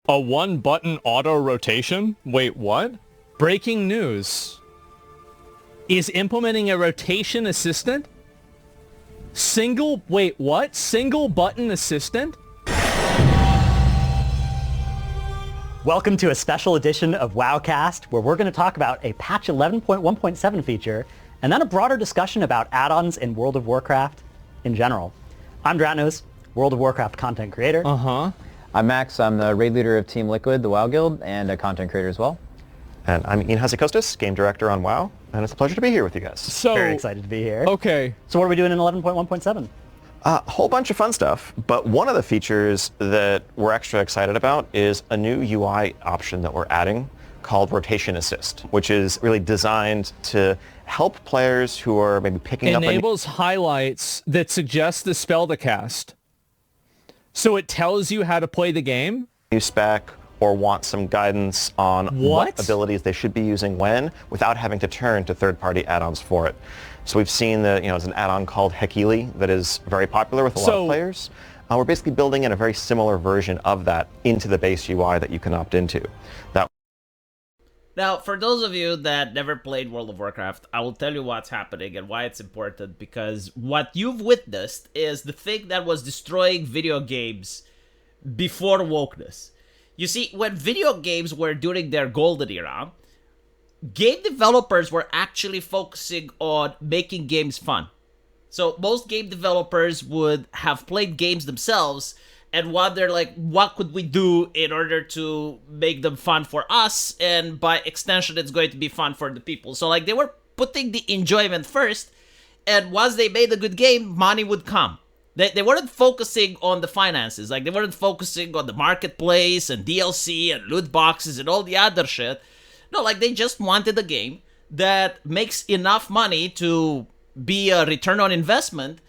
A one-button auto rotation? Wait, what? Breaking news. Is implementing a rotation assistant? Wait, what? Single button assistant? Welcome to a special edition of WoWcast, where we're going to talk about a patch 11.1.7 feature, and then a broader discussion about add-ons in World of Warcraft in general. I'm Dratnos, World of Warcraft content creator. I'm Max. I'm the raid leader of Team Liquid, the WoW Guild, and a content creator as well. And I'm Ian Hasekostas, game director on WoW, and it's a pleasure to be here with you guys. So, Very excited to be here. Okay. So what are we doing in 11.1.7? A whole bunch of fun stuff, but one of the features that we're extra excited about is a new UI option that we're adding called Rotation Assist, which is really designed to help players who are maybe picking up... Enables highlights that suggest the spell to cast. So it tells you how to play the game? new spec or want some guidance on what abilities they should be using when without having to turn to third-party add-ons for it. So we've seen that, there's an add-on called Hekili that is very popular with a lot of players. We're basically building in a very similar version of that into the base UI that you can opt into. Now, for those of you that never played World of Warcraft, I will tell you what's happening and why it's important, because what you've witnessed is the thing that was destroying video games before wokeness. You see, when video games were during their golden era, game developers were actually focusing on making games fun. So most game developers would have played games themselves and wonder, like, what could we do in order to make them fun for us? And by extension, it's going to be fun for the people. So, like, they were putting the enjoyment first. And once they made a good game, money would come. They weren't focusing on the finances. Like, they weren't focusing on the marketplace and DLC and loot boxes and all the other shit. No, like, they just wanted a game that makes enough money to be a return on investment.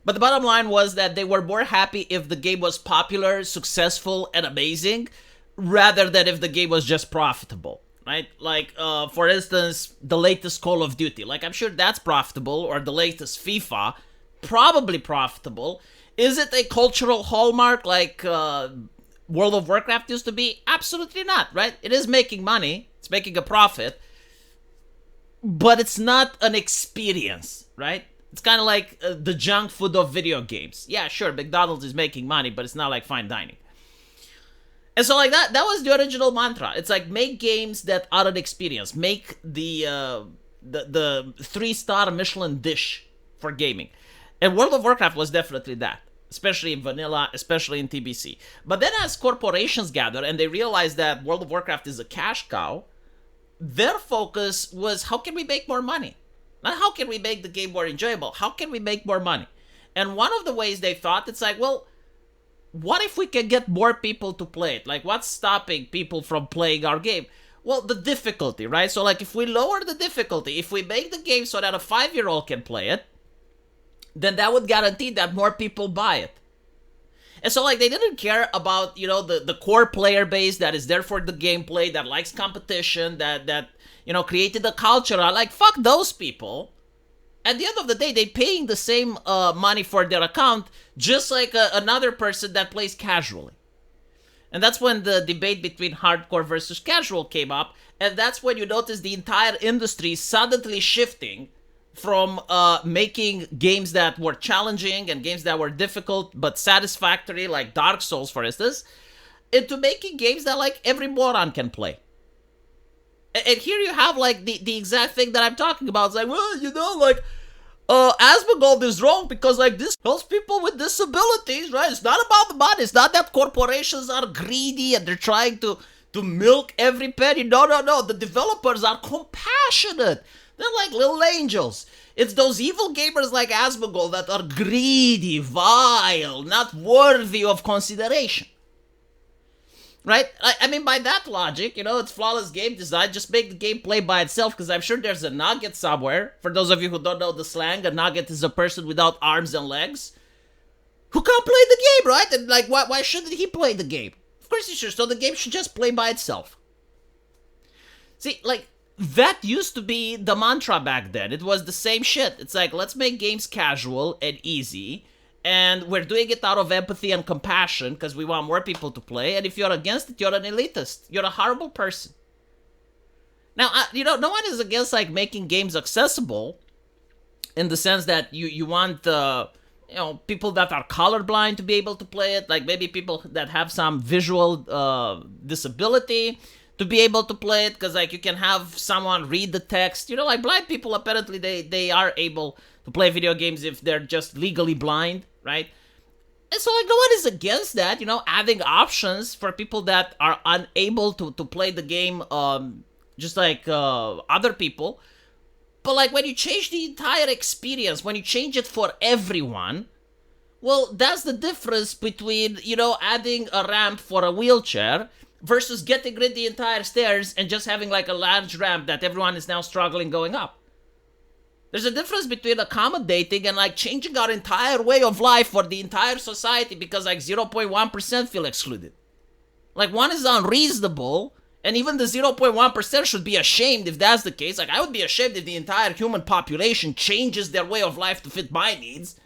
But the bottom line was that they were more happy if the game was popular, successful, and amazing, rather than if the game was just profitable, right? Like, for instance, the latest Call of Duty. Like, I'm sure that's profitable, or the latest FIFA, probably profitable. Is it a cultural hallmark like World of Warcraft used to be? Absolutely not, right? It is making money. It's making a profit. But it's not an experience, right? It's kind of like the junk food of video games. Yeah, sure, McDonald's is making money, but it's not like fine dining. And so, like, that was the original mantra. It's like, make games that are an experience. Make the 3-star Michelin dish for gaming. And World of Warcraft was definitely that, especially in vanilla, especially in TBC. But then as corporations gather and they realize that World of Warcraft is a cash cow, their focus was, how can we make more money? Not how can we make the game more enjoyable? How can we make more money? And one of the ways they thought, it's like, well, what if we can get more people to play it? Like, what's stopping people from playing our game? Well, the difficulty, right? So, like, if we lower the difficulty, if we make the game so that a 5-year-old can play it, then that would guarantee that more people buy it. And so, like, they didn't care about, the core player base that is there for the gameplay, that likes competition, that created a culture. Like, fuck those people. At the end of the day, they're paying the same money for their account, just like another person that plays casually. And that's when the debate between hardcore versus casual came up, and that's when you notice the entire industry suddenly shifting from making games that were challenging and games that were difficult but satisfactory, like Dark Souls, for instance, into making games that, like, every moron can play. And here you have, like, the exact thing that I'm talking about. It's like, well, Asmongold is wrong because, like, this helps people with disabilities, right? It's not about the money. It's not that corporations are greedy and they're trying to milk every penny. No. The developers are compassionate. They're like little angels. It's those evil gamers like Asmongold that are greedy, vile, not worthy of consideration. Right? I mean, by that logic, it's flawless game design. Just make the game play by itself, because I'm sure there's a nugget somewhere. For those of you who don't know the slang, a nugget is a person without arms and legs who can't play the game, right? And, like, why shouldn't he play the game? Of course he should. So the game should just play by itself. See, like, that used to be the mantra back then. It was the same shit. It's like, let's make games casual and easy, And we're doing it out of empathy and compassion because we want more people to play. And if you're against it, you're an elitist. You're a horrible person. Now, no one is against like making games accessible in the sense that you want people that are colorblind to be able to play it, like maybe people that have some visual disability to be able to play it, because like you can have someone read the text. Like blind people, apparently they are able to play video games if they're just legally blind, right? And so like no one is against that, adding options for people that are unable to play the game just like other people. But like when you change the entire experience, when you change it for everyone, well, that's the difference between, adding a ramp for a wheelchair versus getting rid of the entire stairs and just having like a large ramp that everyone is now struggling going up. There's a difference between accommodating and like changing our entire way of life for the entire society because like 0.1% feel excluded. Like one is unreasonable, and even the 0.1% should be ashamed if that's the case. Like I would be ashamed if the entire human population changes their way of life to fit my needs.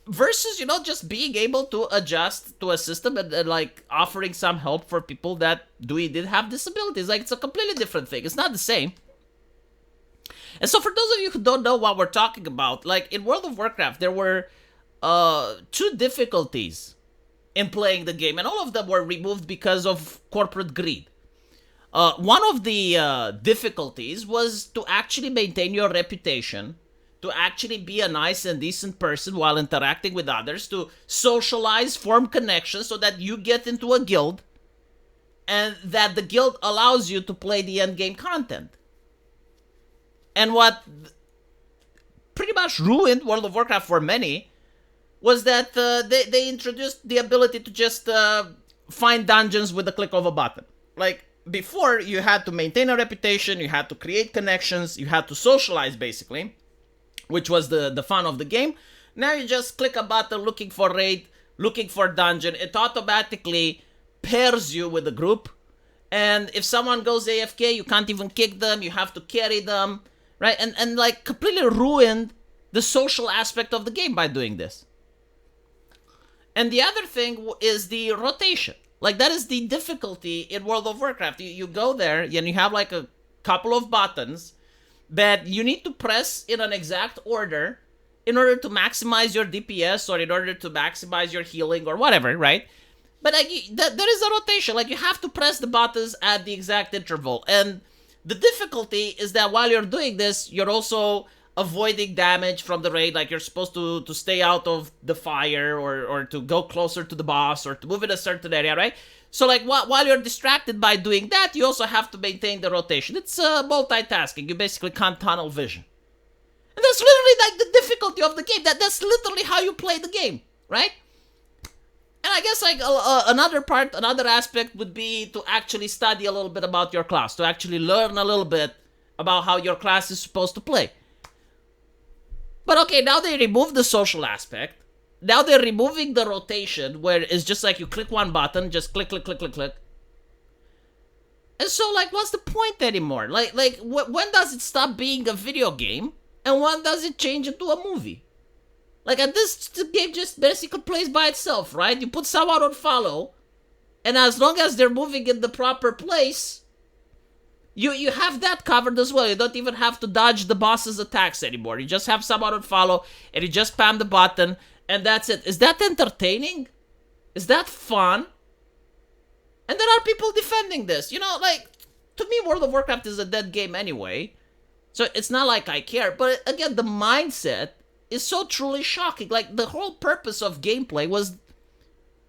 Versus, just being able to adjust to a system and like offering some help for people that did have disabilities. Like it's a completely different thing. It's not the same. And so for those of you who don't know what we're talking about, like in World of Warcraft, there were 2 difficulties in playing the game, and all of them were removed because of corporate greed. One of the difficulties was to actually maintain your reputation, to actually be a nice and decent person while interacting with others, to socialize, form connections so that you get into a guild, and that the guild allows you to play the endgame content. And what pretty much ruined World of Warcraft for many was that they introduced the ability to just find dungeons with the click of a button. Like, before, you had to maintain a reputation, you had to create connections, you had to socialize, basically, which was the fun of the game. Now you just click a button looking for raid, looking for dungeon. It automatically pairs you with a group. And if someone goes AFK, you can't even kick them, you have to carry them, right? And like, completely ruined the social aspect of the game by doing this. And the other thing is the rotation. Like, that is the difficulty in World of Warcraft. You go there and you have like a couple of buttons that you need to press in an exact order in order to maximize your DPS or in order to maximize your healing or whatever, right? But like, there is a rotation. Like, you have to press the buttons at the exact interval. And the difficulty is that while you're doing this, you're also avoiding damage from the raid. Like, you're supposed to stay out of the fire or to go closer to the boss or to move in a certain area, right? So like, while you're distracted by doing that, you also have to maintain the rotation. It's multitasking. You basically can't tunnel vision. And that's literally like the difficulty of the game. That's literally how you play the game, right? And I guess like another aspect would be to actually study a little bit about your class, to actually learn a little bit about how your class is supposed to play. But okay, now they remove the social aspect. Now they're removing the rotation, where it's just like you click one button, just click, click, click, click, click. And so, like, what's the point anymore? Like, when does it stop being a video game, and when does it change into a movie? Like, and the game just basically plays by itself, right? You put someone on follow, and as long as they're moving in the proper place, you have that covered as well. You don't even have to dodge the boss's attacks anymore. You just have someone on follow, and you just spam the button, and that's it. Is that entertaining? Is that fun? And there are people defending this. Like, to me, World of Warcraft is a dead game anyway. So it's not like I care. But again, the mindset is so truly shocking. Like, the whole purpose of gameplay was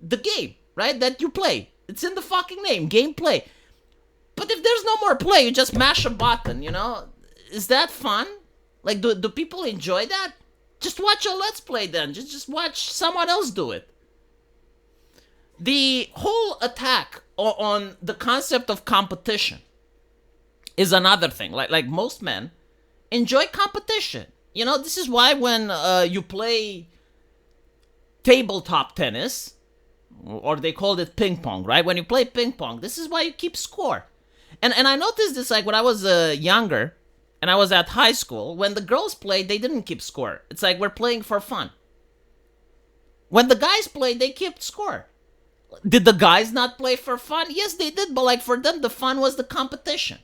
the game, right? That you play. It's in the fucking name, gameplay. But if there's no more play, you just mash a button, Is that fun? Like, do people enjoy that? Just watch a Let's Play then. Just watch someone else do it. The whole attack on the concept of competition is another thing. Like most men enjoy competition. This is why when you play tabletop tennis, or they called it ping pong, right? When you play ping pong, this is why you keep score. And I noticed this like when I was younger and I was at high school. When the girls played, they didn't keep score. It's like we're playing for fun. When the guys played, they kept score. Did the guys not play for fun? Yes, they did, but like for them, the fun was the competition.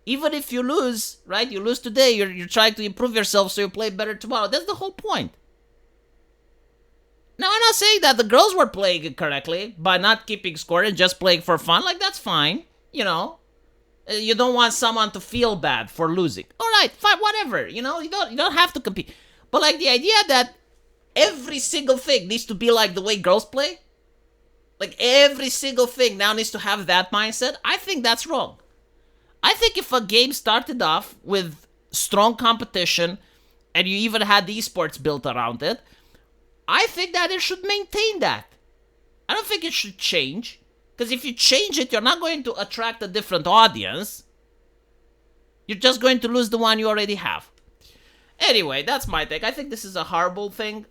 Even if you lose, right? You lose today, you're trying to improve yourself so you play better tomorrow. That's the whole point. Now, I'm not saying that the girls were playing it correctly by not keeping score and just playing for fun. Like, that's fine, you know. You don't want someone to feel bad for losing. All right, fine, whatever. You know, you don't have to compete. But like the idea that every single thing needs to be like the way girls play, like every single thing now needs to have that mindset, I think that's wrong. I think if a game started off with strong competition and you even had esports built around it, I think that it should maintain that. I don't think it should change. Because if you change it, you're not going to attract a different audience. You're just going to lose the one you already have. Anyway, that's my take. I think this is a horrible thing.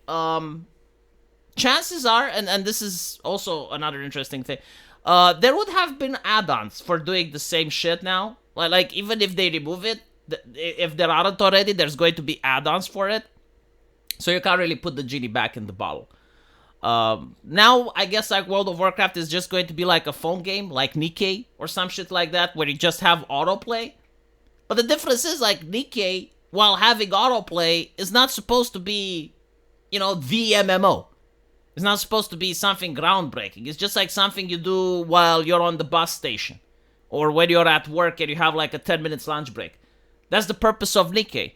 Chances are, and this is also another interesting thing, there would have been add-ons for doing the same shit now. Like even if they remove it, if there aren't already, there's going to be add-ons for it. So you can't really put the genie back in the bottle. Now, I guess like World of Warcraft is just going to be like a phone game, like Nikkei or some shit like that, where you just have autoplay. But the difference is like Nikkei, while having autoplay, is not supposed to be, you know, the MMO. It's not supposed to be something groundbreaking. It's just like something you do while you're on the bus station. Or when you're at work and you have like a 10 minutes lunch break. That's the purpose of Nikkei.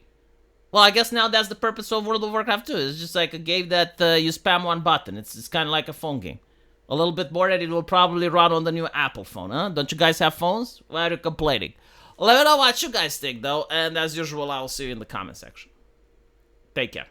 Well, I guess now that's the purpose of World of Warcraft too. It's just like a game that you spam one button. It's kind of like a phone game. A little bit more and it will probably run on the new Apple phone, huh? Don't you guys have phones? Why are you complaining? Let me know what you guys think though. And as usual, I'll see you in the comment section. Take care.